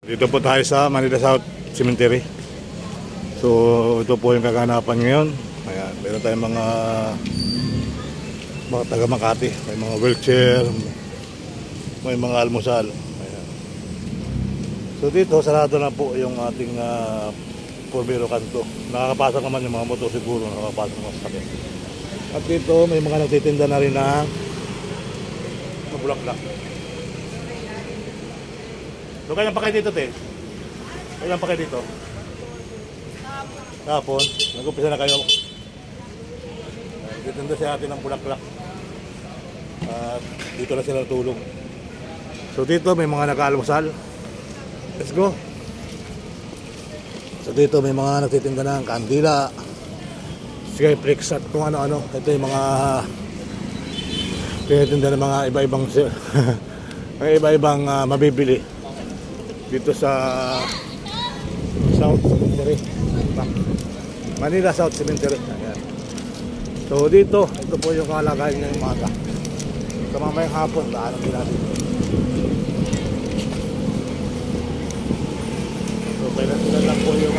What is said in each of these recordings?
Dito po tayo sa Manila South Cemetery. So ito po yung kaganapan ngayon. Ayan, meron tayong mga taga Makati, may mga wheelchair, may mga almusal. Ayan. So dito sarado na po yung ating Porbero kanto. Nakakapasok naman yung mga motor siguro, nakakapasok mga sakit. At dito may mga nagtitinda na rin ng bulaklak. So kailan pa kayo dito, te? Kailan pa kayo dito? Kapon, nag-umpisa na kayo. Titinda siya natin ng bulaklak. At dito na sila tulog. So dito may mga nag-aalmusal. Let's go. So dito may mga nagtitinda ng kandila, Skyflex at kung ano-ano. Ito yung mga tinitinda ng mga iba-ibang mga iba-ibang mabibili dito sa South Cemetery, Manila South Cemetery. Ayan. So dito, ito po yung kalagayan ngayong umaga. Sa mamayang hapon, daanan din natin. So kailan lang po yung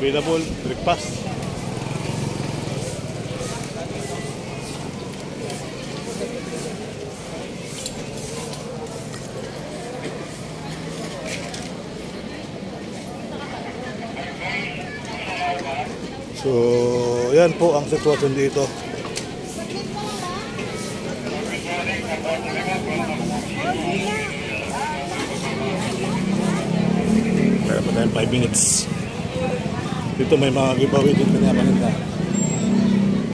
available breakfast. So, yan po ang sitwasyon dito. Meron pa tayong 5 minutes. Dito may mga giveaway dito na paninda.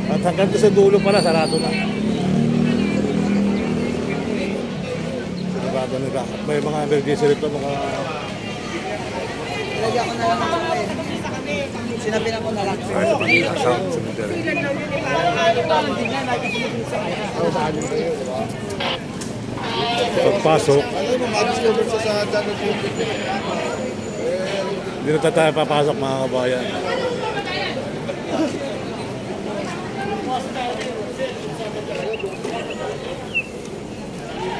At hanggang sa dulo pala, sarado na. Sarado nila. At may mga emergency rito, mga... Ilagyan ko na lang ako ngayon. Sinabi na ko na lang. Ay, sa Manila South Cemetery. Pagpasok, hindi na tayo papasok mga kabayan.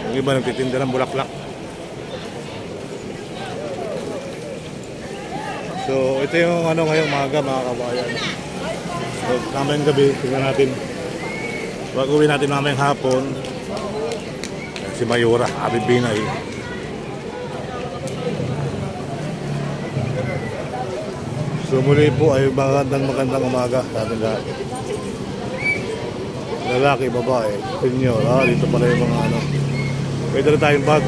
Yung iba nagtitinda ng bulaklak. So ito yung ngayong umaga mga kabayan. So kamayang gabi, tingnan natin. Pag-uwi natin mamayang hapon, si Mayora, Abibinay. So muli po ay magandang umaga sa ating lahat. Lalaki, babae, senior. Dito pala yung mga pwede na tayong bag.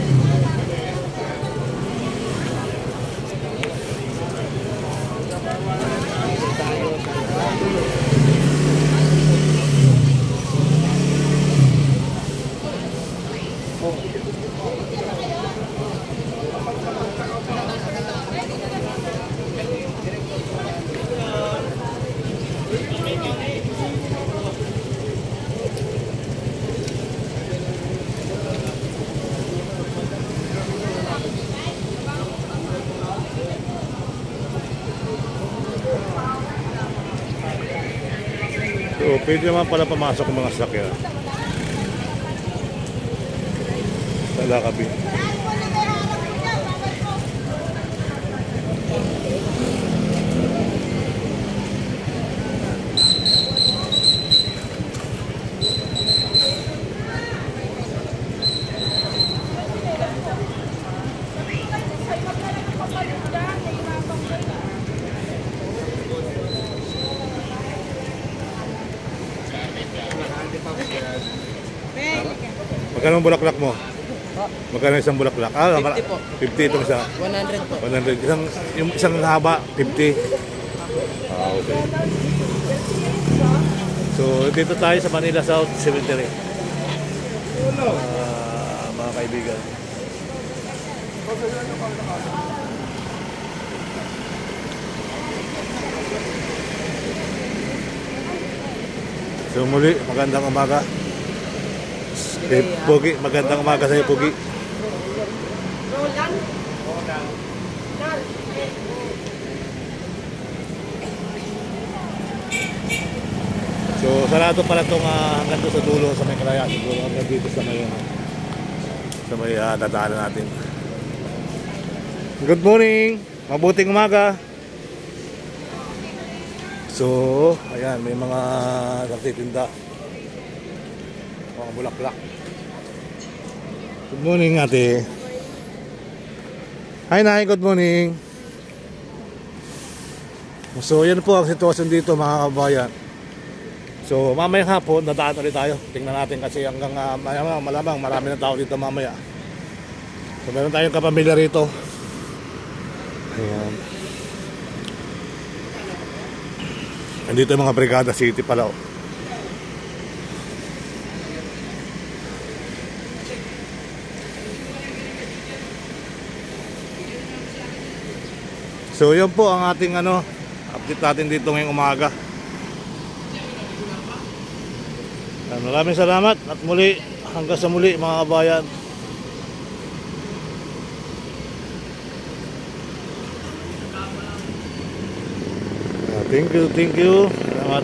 So, pwede naman pala pumasok ng mga sakya sa Lakabi. Magkano ang bulaklak mo? Magkano isang bulaklak? 50 po. 50 itong isa. 100 po. 100. Yung isang haba, 50. Okay. So dito tayo sa Manila South Cemetery. Mga kaibigan. So muli, magandang umaga. Pogi, magandang umaga sa iyo, Pogi. So sarado pala itong hanggang doon sa dulo sa may Karaya, siguro hanggang dito sa may dadaanan natin. Good morning, mabuting umaga. So ayan, may mga nagtitinda, mga bulaklak. Good morning, ate. Hi, Nay, good morning. So yan po ang sitwasyon dito, mga kabayan. So mamayang hapon, dadaan ulit tayo. Tingnan natin kasi hanggang malamang marami na tao dito mamaya. So meron tayong kapamilya rito. Ayan. Andito yung mga Brigada City pala. So yun po ang ating update natin dito ngayong umaga. Maraming salamat at muli, hanggang sa muli mga kabayan. Thank you. Salamat.